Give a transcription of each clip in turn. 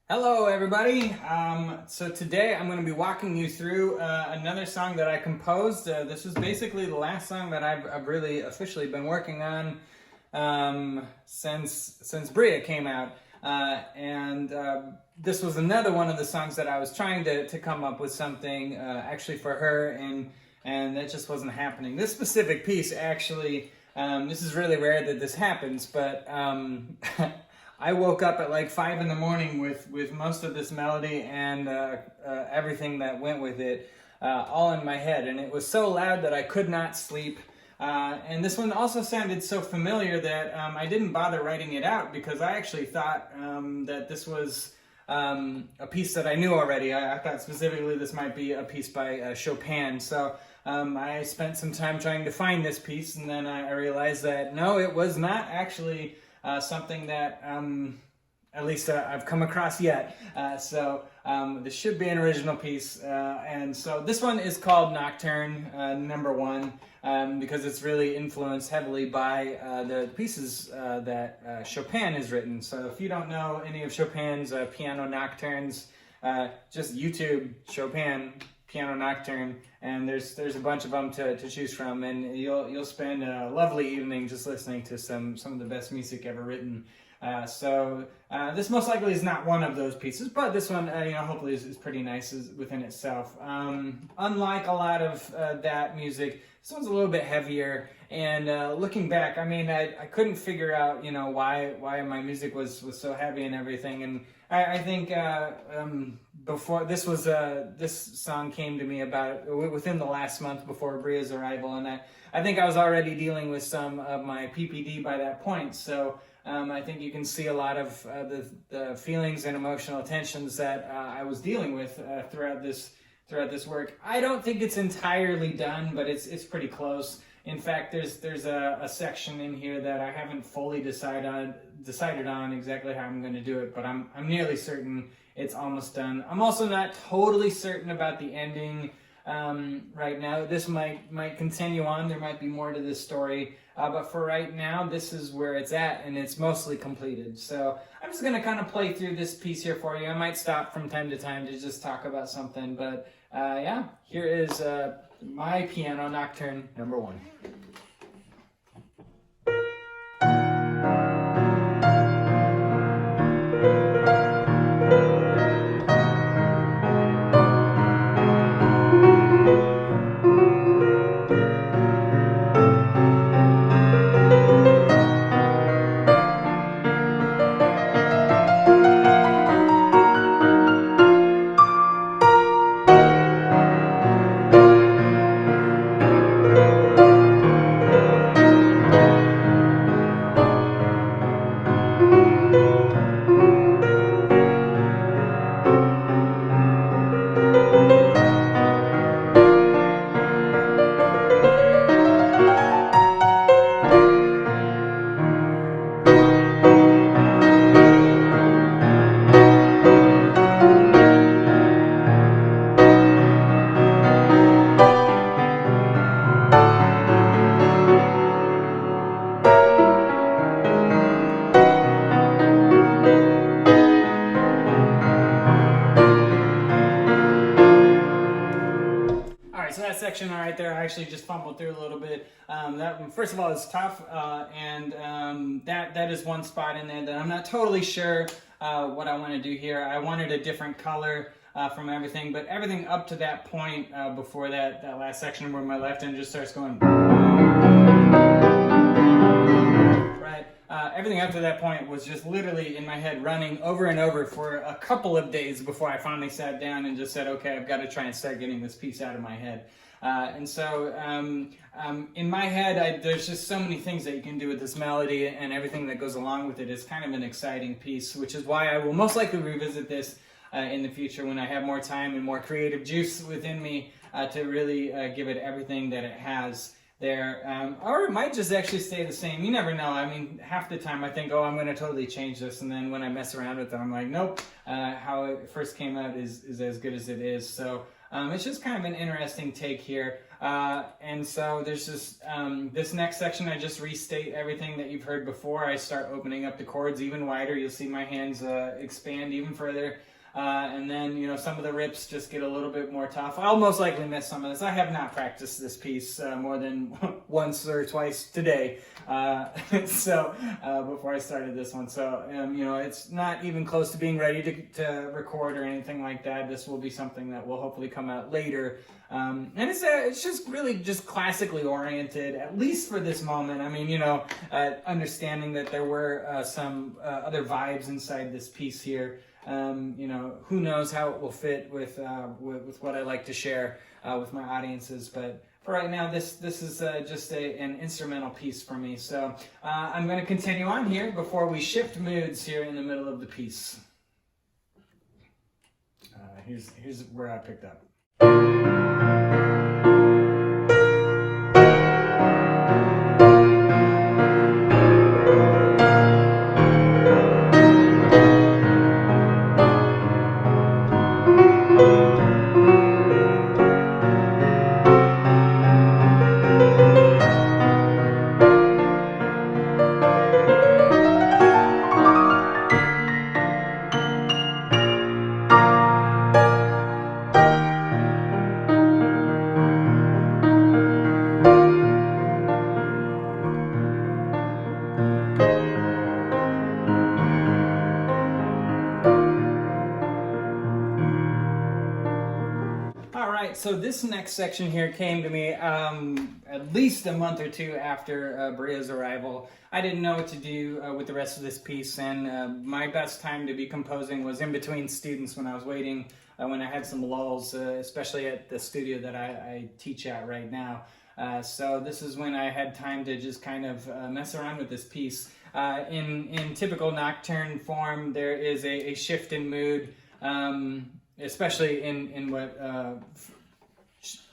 Hello, everybody. So today I'm going to be walking you through another song that I composed. This is basically the last song that I've really officially been working on since Bria came out, and this was another one of the songs that I was trying to come up with something actually for her, and that just wasn't happening. This specific piece actually. This is really rare that this happens, but I woke up at like 5 in the morning with most of this melody and everything that went with it all in my head. And it was so loud that I could not sleep. And this one also sounded so familiar that I didn't bother writing it out because I actually thought that this was a piece that I knew already. I thought specifically this might be a piece by Chopin. So I spent some time trying to find this piece, and then I realized that no, it was not actually something that at least I've come across yet. So this should be an original piece. And so this one is called Nocturne, number one, because it's really influenced heavily by the pieces that Chopin has written. So if you don't know any of Chopin's piano nocturnes, just YouTube Chopin piano nocturne, and there's a bunch of them to choose from, and you'll spend a lovely evening just listening to some of the best music ever written. So this most likely is not one of those pieces, but this one, hopefully is pretty nice within itself. Unlike a lot of that music, this one's a little bit heavier. And looking back, I mean, I couldn't figure out, why my music was so heavy and everything. And I think before this song came to me about within the last month before Bria's arrival, and I think I was already dealing with some of my PPD by that point. So I think you can see a lot of the feelings and emotional tensions that I was dealing with throughout this work. I don't think it's entirely done, but it's pretty close. In fact, there's a section in here that I haven't fully decided on exactly how I'm going to do it, but I'm nearly certain it's almost done. I'm also not totally certain about the ending right now. This might continue on. There might be more to this story, but for right now, this is where it's at, and it's mostly completed. So I'm just going to kind of play through this piece here for you. I might stop from time to time to just talk about something, but yeah, here is my piano nocturne number one. So that section right there, I actually just fumbled through a little bit. That first of all is tough, and that is one spot in there that I'm not totally sure what I want to do here. I wanted a different color from everything, but everything up to that point before that last section where my left hand just starts going. Everything up to that point was just literally in my head running over and over for a couple of days before I finally sat down and just said, okay, I've got to try and start getting this piece out of my head. And so in my head, there's just so many things that you can do with this melody, and everything that goes along with it is kind of an exciting piece, which is why I will most likely revisit this in the future when I have more time and more creative juice within me to really give it everything that it has there, or it might just actually stay the same. You never know. I mean, half the time I think, oh, I'm going to totally change this, and then when I mess around with it, I'm like, nope, how it first came out is as good as it is. So It's just kind of an interesting take here. And so there's just this next section, I just restate everything that you've heard before. I start opening up the chords even wider. You'll see my hands expand even further. And then, you know, some of the rips just get a little bit more tough. I'll most likely miss some of this. I have not practiced this piece more than once or twice today. Before I started this one. So, you know, it's not even close to being ready to record or anything like that. This will be something that will hopefully come out later. And it's just really just classically oriented, at least for this moment. I mean, you know, understanding that there were some other vibes inside this piece here. You know, who knows how it will fit with what I like to share with my audiences, but for right now, this is just an instrumental piece for me. So I'm going to continue on here before we shift moods here in the middle of the piece. Here's where I picked up. So this next section here came to me at least a month or two after Bria's arrival. I didn't know what to do with the rest of this piece, and my best time to be composing was in between students when I was waiting, when I had some lulls, especially at the studio that I teach at right now. So this is when I had time to just kind of mess around with this piece. In typical Nocturne form, there is a shift in mood, especially in what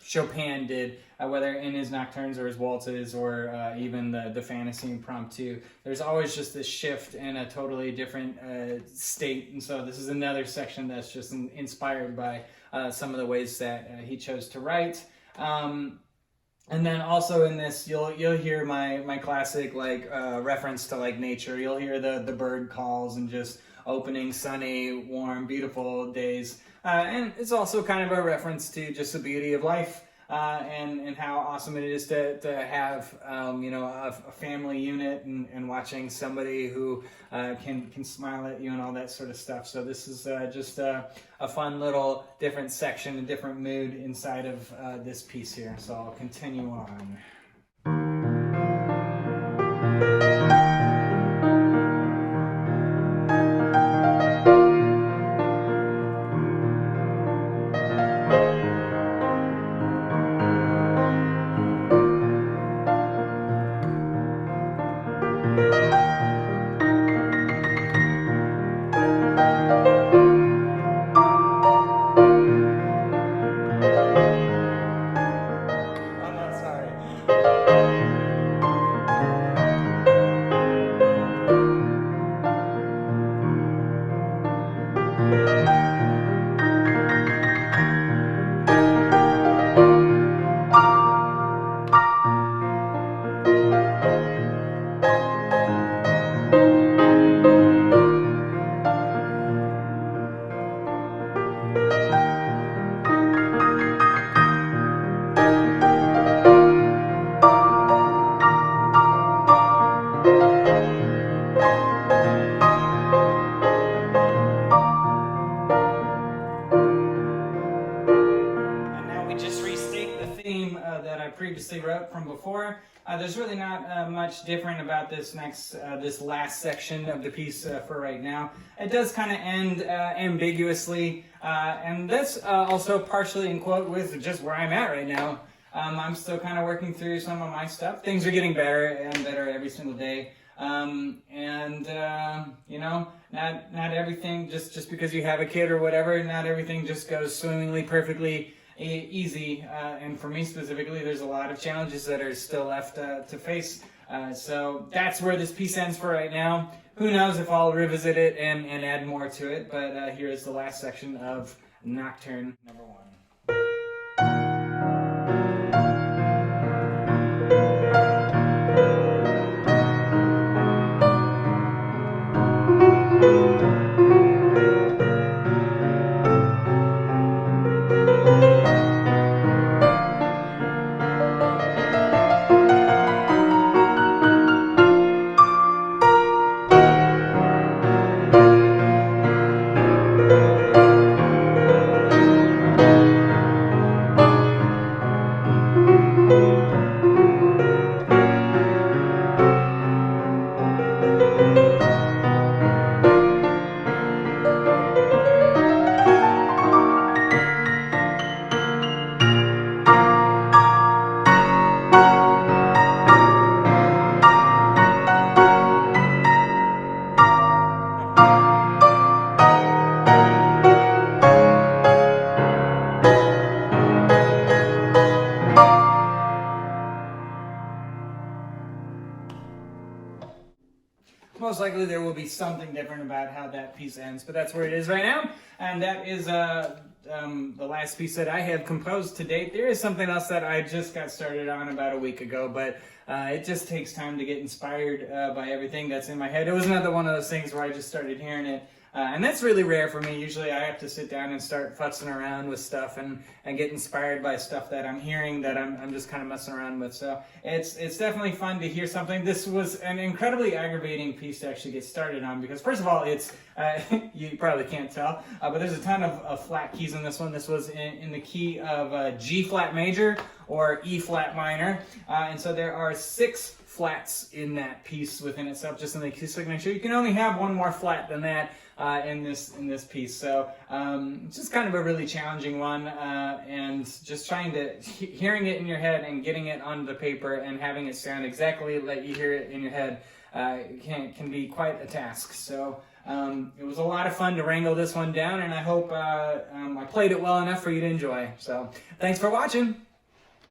Chopin did, whether in his nocturnes or his waltzes or even the fantasy impromptu. There's always just this shift in a totally different state, and so this is another section that's just inspired by some of the ways that he chose to write. And then also in this, you'll hear my classic reference to nature. You'll hear the bird calls and just opening sunny, warm, beautiful days. And it's also kind of a reference to just the beauty of life and how awesome it is to have a family unit and watching somebody who can smile at you and all that sort of stuff. So this is just a fun little different section, a different mood inside of this piece here. So I'll continue on. Previously wrote from before. There's really not much different about this last section of the piece for right now. It does kind of end ambiguously, and that's also partially in quote with just where I'm at right now. I'm still kind of working through some of my stuff. Things are getting better and better every single day. You know, not everything, just because you have a kid or whatever, not everything just goes swimmingly, perfectly easy, and for me specifically, there's a lot of challenges that are still left to face. So that's where this piece ends for right now. Who knows if I'll revisit it and add more to it, but here is the last section of Nocturne number 1. inevitably there will be something different about how that piece ends, but that's where it is right now. And that is the last piece that I have composed to date. There is something else that I just got started on about a week ago, but it just takes time to get inspired by everything that's in my head. It was another one of those things where I just started hearing it. And that's really rare for me. Usually I have to sit down and start futzing around with stuff and get inspired by stuff that I'm hearing that I'm just kind of messing around with. So it's definitely fun to hear something. This was an incredibly aggravating piece to actually get started on because first of all, it's, you probably can't tell, but there's a ton of flat keys in this one. This was in the key of G flat major or E flat minor. And so there are 6 flats in that piece within itself, just in the key signature. You can only have one more flat than that in this piece. So it's just kind of a really challenging one, and just trying to hearing it in your head and getting it on the paper and having it sound exactly like you hear it in your head can be quite a task. So it was a lot of fun to wrangle this one down, and I hope I played it well enough for you to enjoy. So thanks for watching.